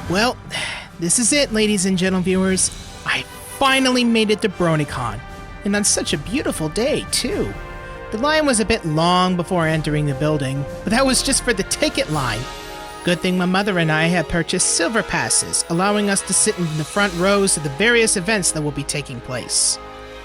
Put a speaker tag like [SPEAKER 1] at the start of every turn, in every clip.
[SPEAKER 1] Well, this is it, ladies and gentle viewers. I finally made it to BronyCon, and on such a beautiful day, too. The line was a bit long before entering the building, but that was just for the ticket line. Good thing my mother and I had purchased silver passes, allowing us to sit in the front rows of the various events that will be taking place.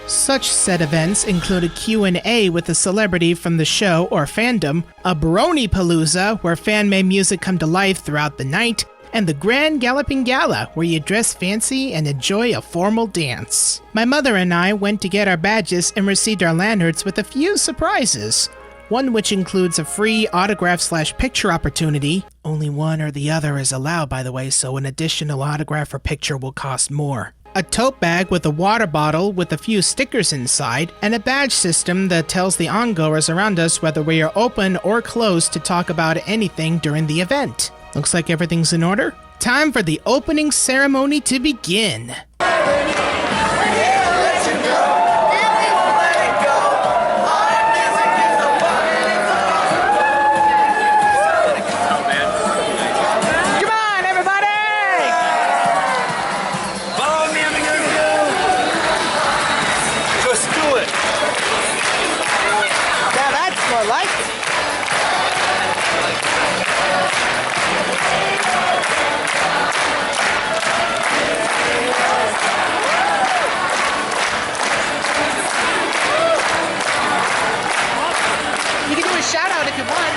[SPEAKER 1] Such said events include a Q&A with a celebrity from the show or fandom, a BronyPalooza, where fan-made music come to life throughout the night, and the Grand Galloping Gala, where you dress fancy and enjoy a formal dance. My mother and I went to get our badges and received our lanyards with a few surprises. One which includes a free autograph/picture opportunity. Only one or the other is allowed, by the way, so an additional autograph or picture will cost more. A tote bag with a water bottle with a few stickers inside, and a badge system that tells the ongoers around us whether we are open or closed to talk about anything during the event. Looks like everything's in order. Time for the opening ceremony to begin.
[SPEAKER 2] Shout out if you want.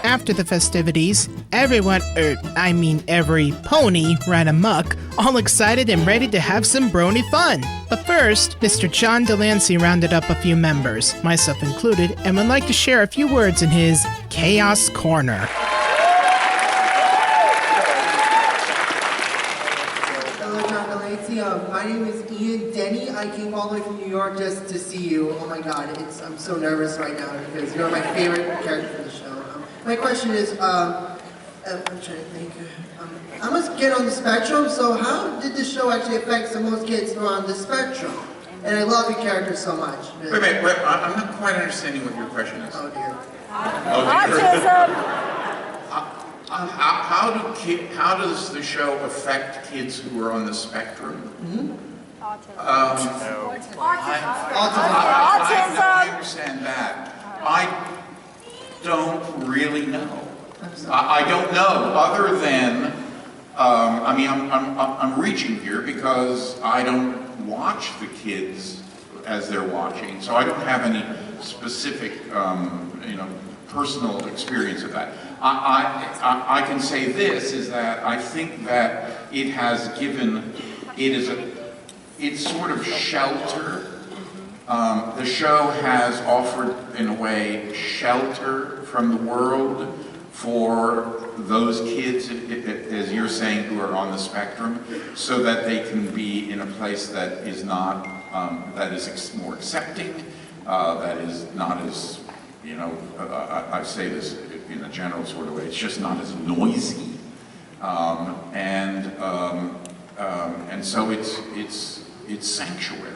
[SPEAKER 1] After the festivities, every pony ran amok, all excited and ready to have some brony fun. But first, Mr. John Delancey rounded up a few members, myself included, and would like to share a few words in his Chaos Corner.
[SPEAKER 3] Hello, John Delancey. My name is Ian Denny. I came all the way from New York just to see you. Oh my God, I'm so nervous right now because you're my favorite character for the show. My question is, I'm trying to think. I must get on the spectrum, so how did this show actually affect some of those kids who are on the spectrum? And I love your character so much.
[SPEAKER 4] Wait, I'm not quite understanding what your question is.
[SPEAKER 3] Oh dear.
[SPEAKER 5] Autism!
[SPEAKER 4] How does the show affect kids who are on the spectrum?
[SPEAKER 3] Mm-hmm.
[SPEAKER 5] Autism.
[SPEAKER 4] I understand that. I don't really know. I don't know, other than, I'm reaching here because I don't watch the kids as they're watching, so I don't have any specific, personal experience of that. I can say this, is that I think that it has given, it's sort of shelter. The show has offered, in a way, shelter from the world for those kids, as you're saying, who are on the spectrum, so that they can be in a place that is not, that is more accepting, that is not as, I say this in a general sort of way, it's just not as noisy, and so it's sanctuary.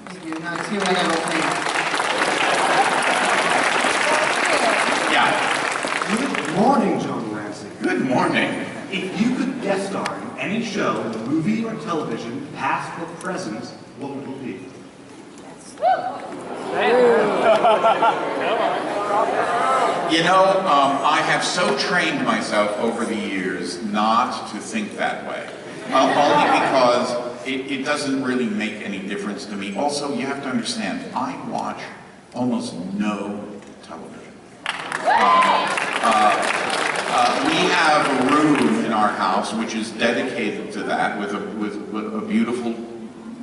[SPEAKER 3] Thank you. Now, excuse me, I gotta go clean.
[SPEAKER 4] Yeah.
[SPEAKER 6] Good morning, John Delancey.
[SPEAKER 4] Good morning.
[SPEAKER 6] If you could guest star in any show, movie or television, past or present, what would it be?
[SPEAKER 4] I have so trained myself over the years not to think that way. Only because it doesn't really make any difference to me. Also, you have to understand, I watch almost no television. We have a room in our house which is dedicated to that with a beautiful,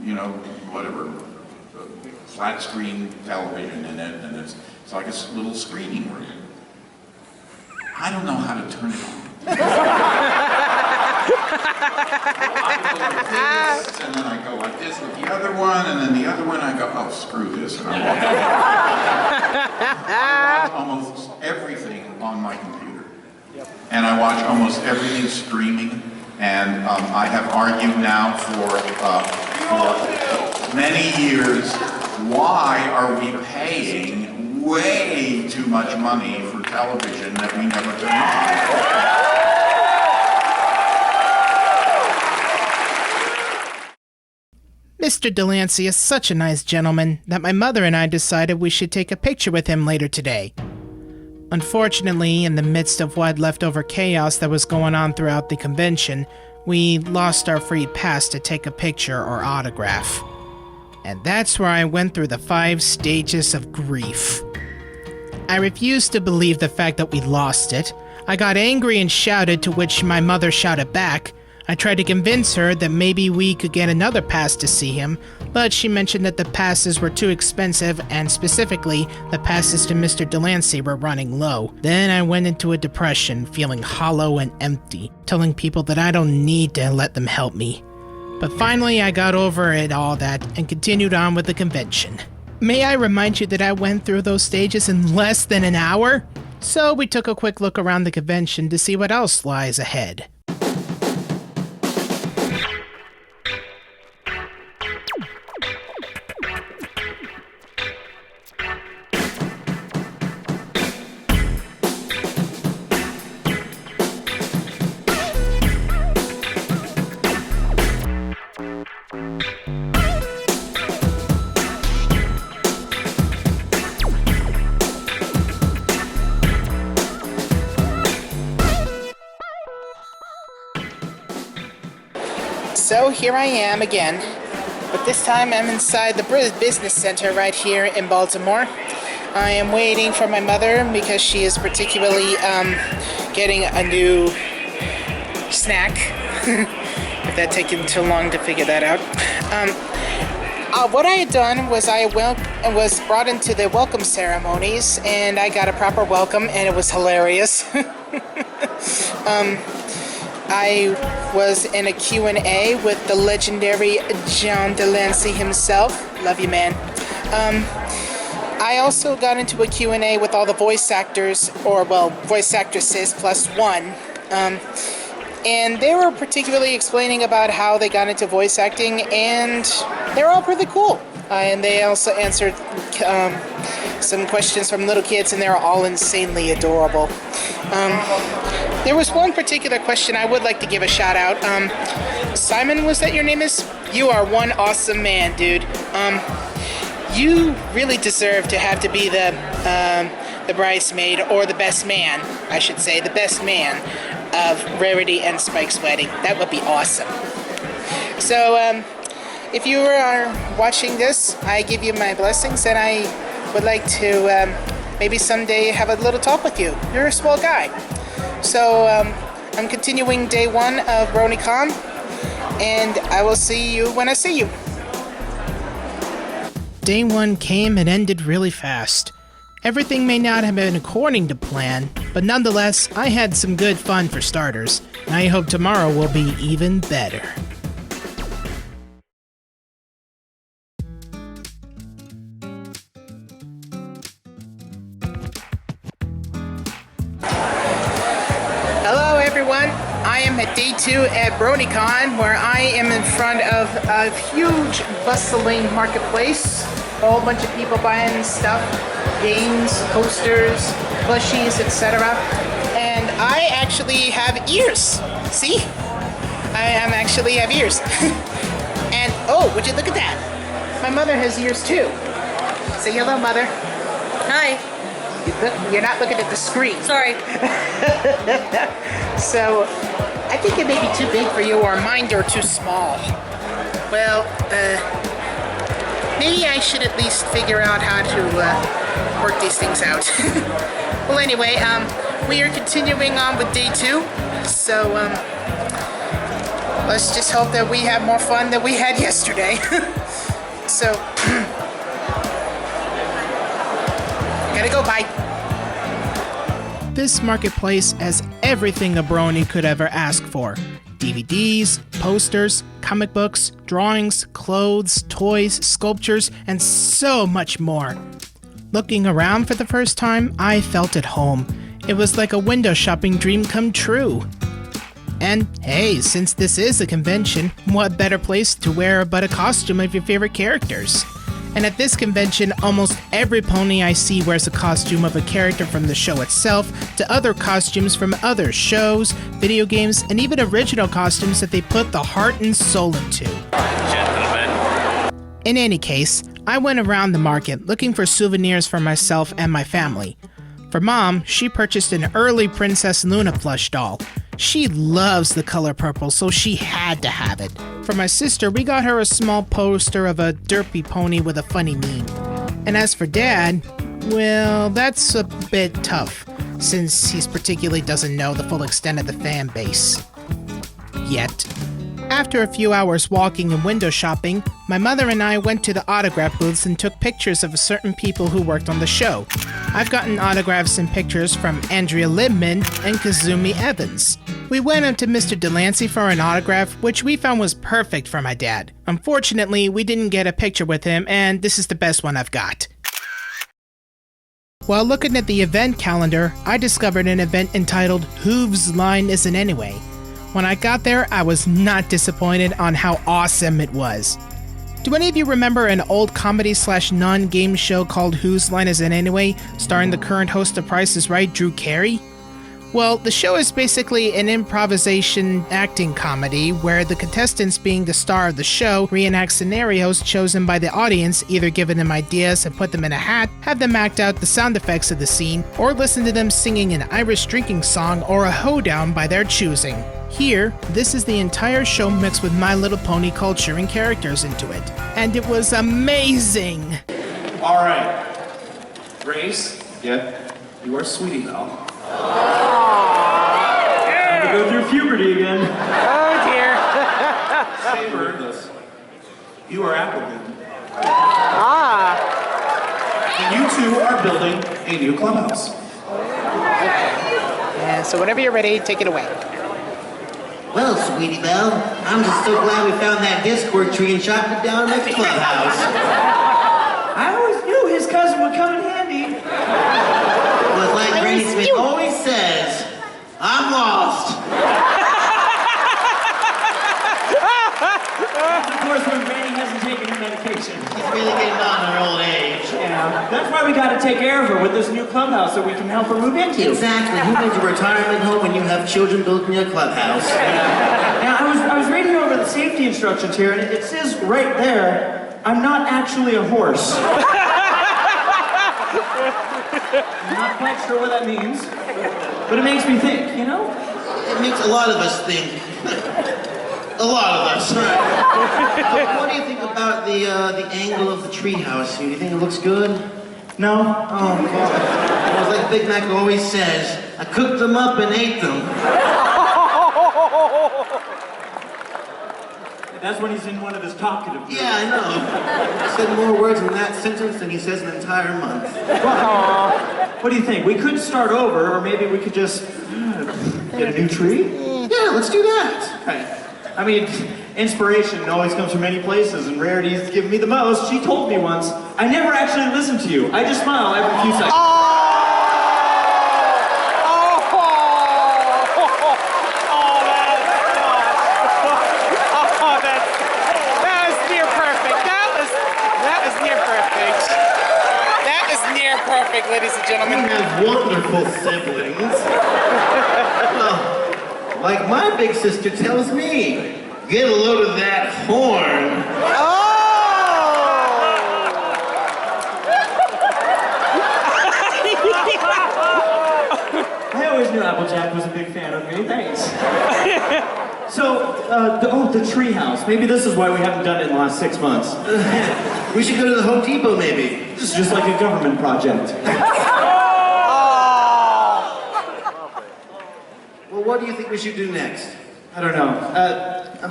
[SPEAKER 4] you know, whatever, flat screen television in it, and it's like a little screening room. I don't know how to turn it on. I go like this, and then I go like this with the other one, and then the other one I go, oh, screw this, and I walk out. I watch almost everything on my computer. And I watch almost everything streaming, and I have argued now for many years, why are we paying way too much money for television that we never turn on?
[SPEAKER 1] Mr. Delancey is such a nice gentleman that my mother and I decided we should take a picture with him later today. Unfortunately, in the midst of what leftover chaos that was going on throughout the convention, we lost our free pass to take a picture or autograph. And that's where I went through the 5 stages of grief. I refused to believe the fact that we lost it. I got angry and shouted, to which my mother shouted back. I tried to convince her that maybe we could get another pass to see him, but she mentioned that the passes were too expensive, and specifically, the passes to Mr. Delancey were running low. Then I went into a depression, feeling hollow and empty, telling people that I don't need to let them help me. But finally I got over it all that and continued on with the convention. May I remind you that I went through those stages in less than an hour? So we took a quick look around the convention to see what else lies ahead. So here I am again, but this time I'm inside the business center right here in Baltimore. I am waiting for my mother because she is particularly getting a new snack. If that taken too long to figure that out. What I had done was I was brought into the welcome ceremonies, and I got a proper welcome, and it was hilarious. I was in a Q&A with the legendary John Delancey himself. Love you, man. I also got into a Q&A with all the voice actors, or, well, voice actresses plus one. And they were particularly explaining about how they got into voice acting, and they were all pretty cool. And they also answered some questions from little kids, and they were all insanely adorable. There was one particular question I would like to give a shout out. Simon, was that your name is? You are one awesome man, dude. You really deserve to have to be the bridesmaid, or the best man, I should say, the best man of Rarity and Spike's wedding. That would be awesome. So, if you are watching this, I give you my blessings, and I would like to maybe someday have a little talk with you. You're a small guy. So, I'm continuing day 1 of BronyCon, and I will see you when I see you. Day 1 came and ended really fast. Everything may not have been according to plan, but nonetheless, I had some good fun for starters, and I hope tomorrow will be even better. Hello everyone, I am at day 2 at BronyCon, where I am in front of a huge bustling marketplace. A whole bunch of people buying stuff, games, posters, plushies, etc. And I actually have ears. See? I actually have ears. And oh, would you look at that? My mother has ears too. Say hello, mother.
[SPEAKER 5] Hi.
[SPEAKER 1] You're not looking at the screen.
[SPEAKER 5] Sorry.
[SPEAKER 1] So
[SPEAKER 2] I think it may be too big for you, or mine are too small. Well, maybe I should at least figure out how to work these things out. Well, anyway, we are continuing on with day 2, so let's just hope that we have more fun than we had yesterday. So, gotta go, bye.
[SPEAKER 1] This marketplace has everything a brony could ever ask for. DVDs, posters, comic books, drawings, clothes, toys, sculptures, and so much more. Looking around for the first time, I felt at home. It was like a window shopping dream come true. And hey, since this is a convention, what better place to wear but a costume of your favorite characters? And at this convention, almost every pony I see wears a costume of a character from the show itself, to other costumes from other shows, video games, and even original costumes that they put the heart and soul into. Gentlemen. In any case, I went around the market looking for souvenirs for myself and my family. For Mom, she purchased an early Princess Luna plush doll. She loves the color purple, so she had to have it. For my sister, we got her a small poster of a derpy pony with a funny meme. And as for Dad, well, that's a bit tough, since he particularly doesn't know the full extent of the fan base. Yet. After a few hours walking and window shopping, my mother and I went to the autograph booths and took pictures of certain people who worked on the show. I've gotten autographs and pictures from Andrea Libman and Kazumi Evans. We went up to Mr. Delancey for an autograph, which we found was perfect for my dad. Unfortunately, we didn't get a picture with him, and this is the best one I've got. While looking at the event calendar, I discovered an event entitled Whose Line Is It Anyway? When I got there, I was not disappointed on how awesome it was. Do any of you remember an old comedy/non-game show called Whose Line Is It Anyway, starring the current host of Price is Right, Drew Carey? Well, the show is basically an improvisation acting comedy where the contestants, being the star of the show, reenact scenarios chosen by the audience, either giving them ideas and put them in a hat, have them act out the sound effects of the scene, or listen to them singing an Irish drinking song or a hoedown by their choosing. Here, this is the entire show mixed with My Little Pony culture and characters into it. And it was amazing!
[SPEAKER 7] All right. Grace? Yeah? You are Sweetie Belle. Time to go through puberty again.
[SPEAKER 2] Oh dear.
[SPEAKER 7] Saber, you are Appleton.
[SPEAKER 2] Ah.
[SPEAKER 7] And you two are building a new clubhouse.
[SPEAKER 2] Yeah, so whenever you're ready, take it away.
[SPEAKER 8] Well, Sweetie Belle, I'm just so glad we found that Discord tree and chopped it down next clubhouse.
[SPEAKER 9] I always knew his cousin would come in handy.
[SPEAKER 8] Well, it's like Granny Smith always says, I'm lost.
[SPEAKER 9] Of course, when Granny hasn't taken her medication.
[SPEAKER 8] She's really getting on in her old age.
[SPEAKER 9] Yeah, that's why we got to take care of her with this new clubhouse so we can help her move into.
[SPEAKER 8] Exactly. Who needs a retirement home when you have children building your clubhouse?
[SPEAKER 9] Now, I was reading over the safety instructions here, and it says right there, I'm not actually a horse. I'm not quite sure what that means, but it makes me think, you know?
[SPEAKER 8] It makes a lot of us think. A lot of us. Right. What do you think about the angle of the treehouse here? Do you think it looks good?
[SPEAKER 9] No?
[SPEAKER 8] Oh, God. Well, it's like Big Mac always says, I cooked them up and ate them.
[SPEAKER 9] That's when he's in one of his talkative moods.
[SPEAKER 8] Yeah, I know. He said more words in that sentence than he says an entire month.
[SPEAKER 9] What do you think? We could start over, or maybe we could just get a new tree?
[SPEAKER 8] Yeah, let's do that.
[SPEAKER 9] Right. I mean, inspiration always comes from many places, and Rarity's given me the most. She told me once, I never actually listen to you. I just smile every few seconds.
[SPEAKER 2] Perfect, ladies and gentlemen.
[SPEAKER 8] You have wonderful siblings. Well, like my big sister tells me, get a load of that horn.
[SPEAKER 9] I always always knew Applejack was a big fan of me. Thanks. So, the treehouse. Maybe this is why we haven't done it in the last 6 months.
[SPEAKER 8] We should go to the Home Depot, maybe.
[SPEAKER 9] This is just like a government project.
[SPEAKER 8] Well, what do you think we should do next?
[SPEAKER 9] I don't know.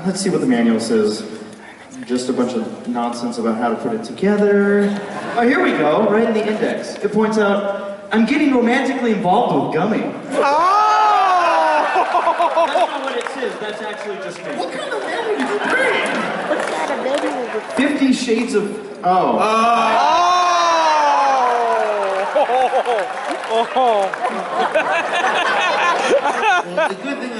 [SPEAKER 9] Let's see what the manual says. Just a bunch of nonsense about how to put it together. Oh, here we go, right in the index. It points out, I'm getting romantically involved with Gummy.
[SPEAKER 1] Oh!
[SPEAKER 9] That's not what it says, that's actually just me.
[SPEAKER 8] What kind of manual did you bring?
[SPEAKER 5] What kind of baby was it?
[SPEAKER 9] 50 Shades of... Oh.
[SPEAKER 8] Well, the good thing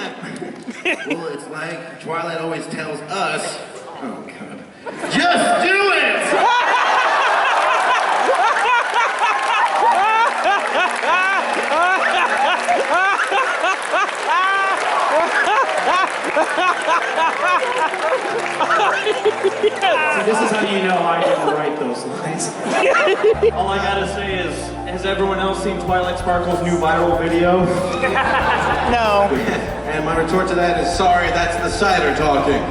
[SPEAKER 8] well, it's like Twilight always tells us. Oh, God. Just do it!
[SPEAKER 9] So this is how you know I didn't write those lines. All I gotta say is, has everyone else seen Twilight Sparkle's new viral video?
[SPEAKER 1] No.
[SPEAKER 8] And my retort to that is, sorry, that's the cider talking.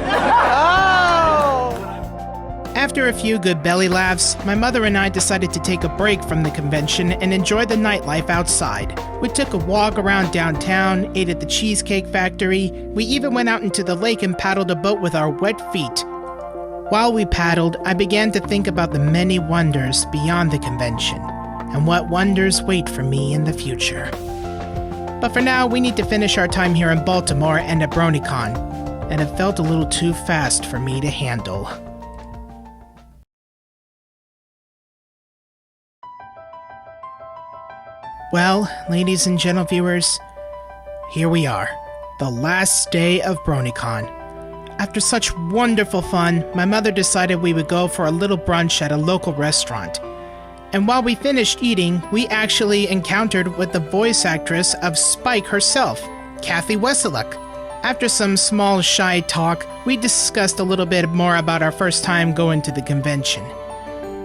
[SPEAKER 1] After a few good belly laughs, my mother and I decided to take a break from the convention and enjoy the nightlife outside. We took a walk around downtown, ate at the Cheesecake Factory. We even went out into the lake and paddled a boat with our wet feet. While we paddled, I began to think about the many wonders beyond the convention, and what wonders wait for me in the future. But for now, we need to finish our time here in Baltimore and at BronyCon, and it felt a little too fast for me to handle. Well, ladies and gentle viewers, here we are, the last day of BronyCon. After such wonderful fun, my mother decided we would go for a little brunch at a local restaurant. And while we finished eating, we actually encountered with the voice actress of Spike herself, Kathy Wesseluk. After some small shy talk, we discussed a little bit more about our first time going to the convention.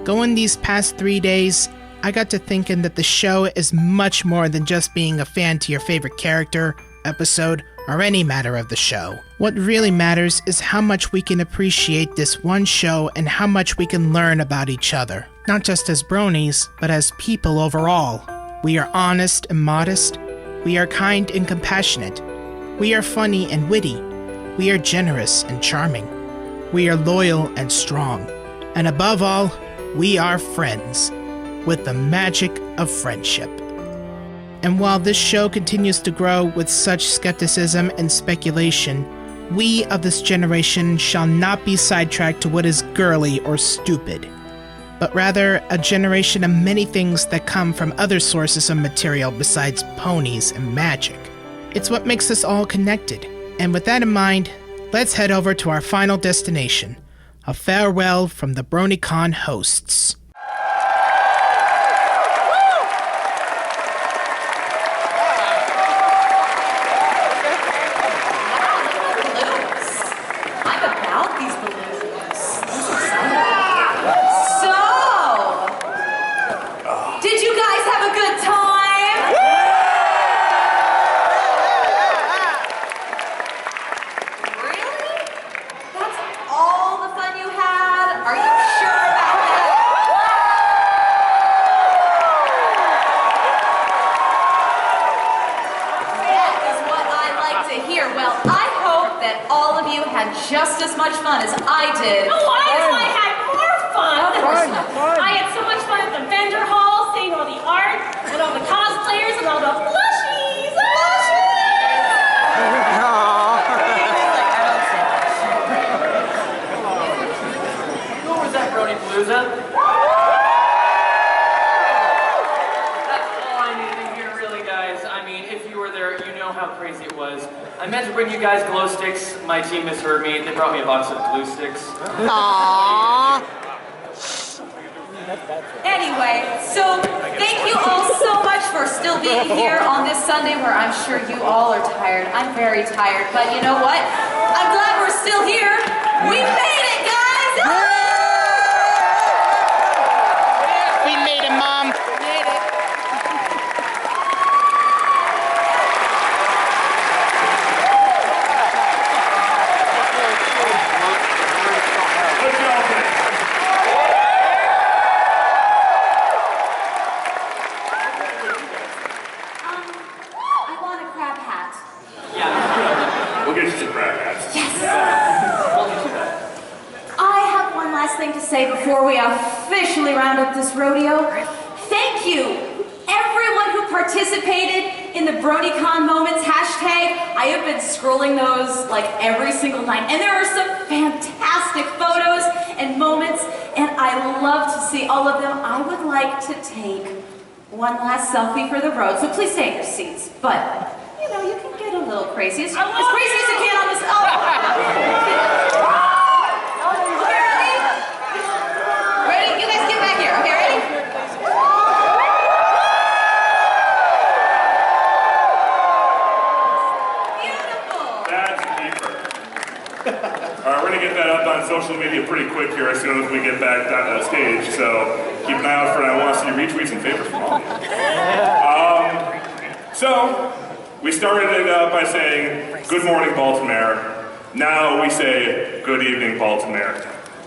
[SPEAKER 1] Going these past 3 days, I got to thinking that the show is much more than just being a fan to your favorite character, episode, or any matter of the show. What really matters is how much we can appreciate this one show and how much we can learn about each other. Not just as bronies, but as people overall. We are honest and modest. We are kind and compassionate. We are funny and witty. We are generous and charming. We are loyal and strong. And above all, we are friends, with the magic of friendship. And while this show continues to grow with such skepticism and speculation, we of this generation shall not be sidetracked to what is girly or stupid, but rather a generation of many things that come from other sources of material besides ponies and magic. It's what makes us all connected. And with that in mind, let's head over to our final destination, a farewell from the BronyCon hosts.
[SPEAKER 10] Just as much fun as I did.
[SPEAKER 5] Oh, I had more fun.
[SPEAKER 10] Of course not.
[SPEAKER 5] I had so much fun at the vendor hall, seeing all the art, and all the cosplayers, and all the plushies.
[SPEAKER 11] What was that, Brony Palooza? That's all I needed to hear, really, guys. I mean, if you were there, you know how crazy it was. I meant to bring you guys glow sticks. My team misheard me. They brought me a box of glue sticks.
[SPEAKER 10] Aww. Anyway, so thank you all so much for still being here on this Sunday where I'm sure you all are tired. I'm very tired, but you know what? I'm glad we're still here. We made it, guys!
[SPEAKER 1] We made it, Mom. We made it.
[SPEAKER 10] this rodeo. Thank you, everyone who participated in the BronyCon Moments hashtag. I have been scrolling those like every single night, and there are some fantastic photos and moments, and I love to see all of them. I would like to take one last selfie for the road, so please stay in your seats. But, you know, you can get a little crazy. As crazy as you can on this. Okay, ready? Ready? You guys get back here. Okay, ready?
[SPEAKER 12] Alright, we're gonna get that up on social media pretty quick here as soon as we get back down the stage, so keep an eye out for it. I want to see retweets and favorites from all of you. So, we started it by saying, good morning, Baltimore. Now we say, good evening, Baltimore.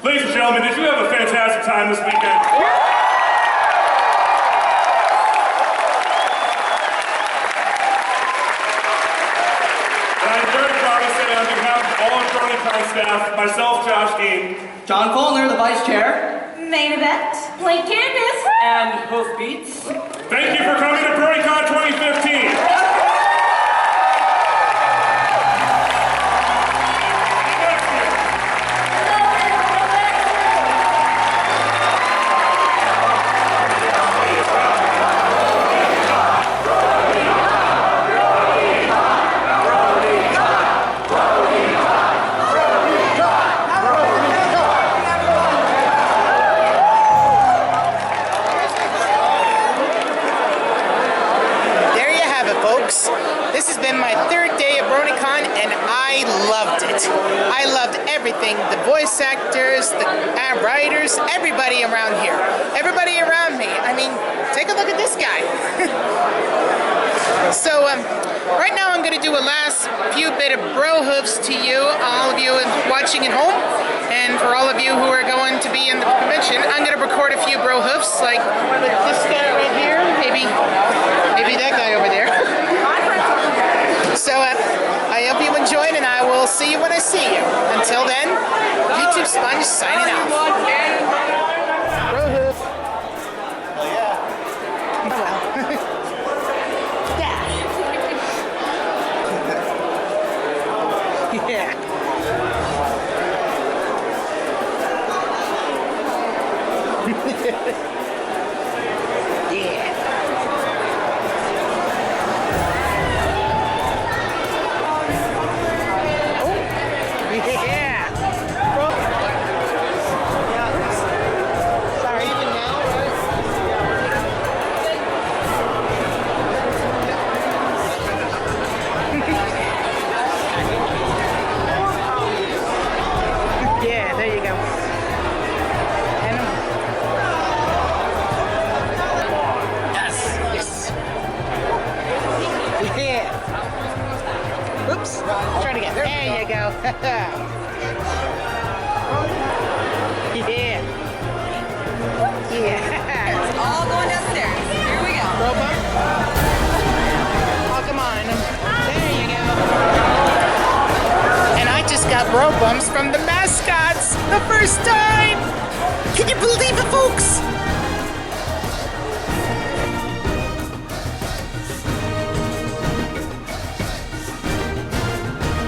[SPEAKER 12] Ladies and gentlemen, did you have a fantastic time this weekend? On behalf of all of BronyCon staff, myself, Josh Dean,
[SPEAKER 13] John Colner, the vice chair,
[SPEAKER 10] Main event, blank canvas,
[SPEAKER 11] and Hoofbeats.
[SPEAKER 12] Thank you for coming to BronyCon 2015.
[SPEAKER 2] This has been my third day of BronyCon, and I loved it. I loved everything. The voice actors, the writers, everybody around here. Everybody around me. I mean, take a look at this guy. So, right now I'm going to do a last few bit of bro hoofs to you, all of you watching at home. And for all of you who are going to be in the convention, I'm going to record a few bro hoofs, like with this guy right here, maybe that guy over there. So I hope you enjoyed, and I will see you when I see you. Until then, YouTube Sponge signing out. Bro hoof. Oh yeah. Oh well. Yeah. Yeah. Yeah. Sorry, even now, yeah, there you go. And yes. Yeah. Oops. Try it again. There you go. Yeah. Yeah.
[SPEAKER 10] It's all going downstairs. Here we go.
[SPEAKER 2] Bro bump. Oh, come on. There you go. And I just got bro bumps from the mascots the first time.